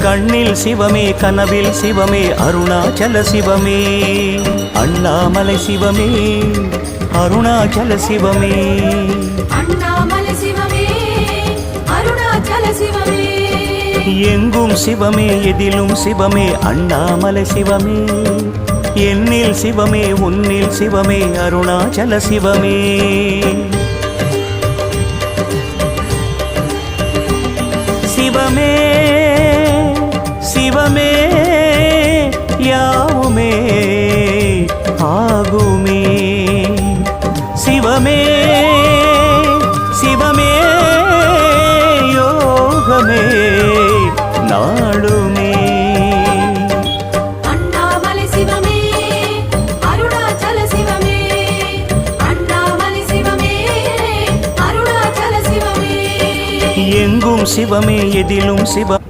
கண்ணில் சிவமே கனவில் சிவமே அருணாச்சல சிவமே அண்ணாமலை சிவமே அருணாச்சல சிவமே அண்ணாமலை சிவமே அருணாச்சல சிவமே எங்கும் சிவமே எதிலும் சிவமே அண்ணாமலை சிவமே என்னில் சிவமே உன்னில் சிவமே அருணாச்சல சிவமே சிவமே சிவமே யாவுமே ஆகுமே சிவமே சிவமே யோகமே நாளுமே அண்ணாமலை சிவமே அருணாச்சல சிவமே அண்ணாமலை சிவமே அருணாச்சல சிவமே எங்கும் சிவமே எதிலும் சிவ